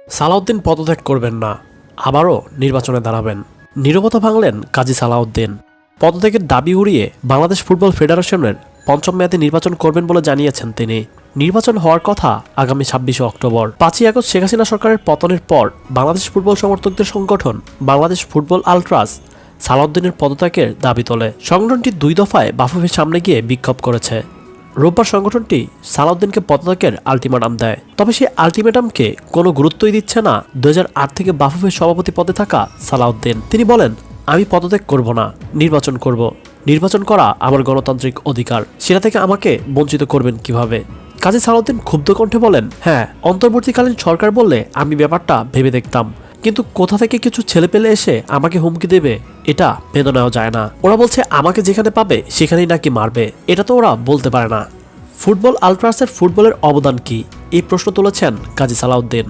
সালাউদ্দিন পদত্যাগ করবেন না, আবারও নির্বাচনে দাঁড়াবেন। নীরবতা ভাঙলেন কাজী সালাউদ্দিন। পদত্যাগের দাবি উড়িয়ে বাংলাদেশ ফুটবল ফেডারেশনের পঞ্চম মেয়াদে নির্বাচন করবেন বলে জানিয়েছেন তিনি। নির্বাচন হওয়ার কথা আগামী ২৬ অক্টোবর। ৫ই আগস্ট শেখ হাসিনা সরকারের পতনের পর বাংলাদেশ ফুটবল সমর্থকদের সংগঠন বাংলাদেশ ফুটবল আলট্রাস সালাউদ্দিনের পদত্যাগের দাবি তোলে। সংগঠনটি ২ দফায় বাফুফের সামনে গিয়ে বিক্ষোভ করেছে। রোববার সংগঠনটি সালাউদ্দিনকে পদত্যাগের আলটিমেটাম দেয়। তবে সেই আলটিমেটামকে কোনো গুরুত্বই দিচ্ছে না ২০০৮ থেকে বাফুফের সভাপতি পদে থাকা সালাউদ্দিন। তিনি বলেন, আমি পদত্যাগ করব না, নির্বাচন করব। নির্বাচন করা আমার গণতান্ত্রিক অধিকার, সেটা থেকে আমাকে বঞ্চিত করবেন কিভাবে? কাজী সালাউদ্দিন ক্ষুব্ধ কণ্ঠে বলেন, হ্যাঁ, অন্তর্বর্তীকালীন সরকার বললে আমি ব্যাপারটা ভেবে দেখতাম, কিন্তু কোথা থেকে কিছু ছেলেপেলে এসে আমাকে হুমকি দেবে এটা মেনে নেওয়া যায় না। ওরা বলছে আমাকে যেখানে পাবে সেখানেই নাকি মারবে, এটা তো ওরা বলতে পারে না। ফুটবল আলট্রাসের ফুটবলের অবদান কি, এই প্রশ্ন তুলেছেন কাজী সালাউদ্দিন।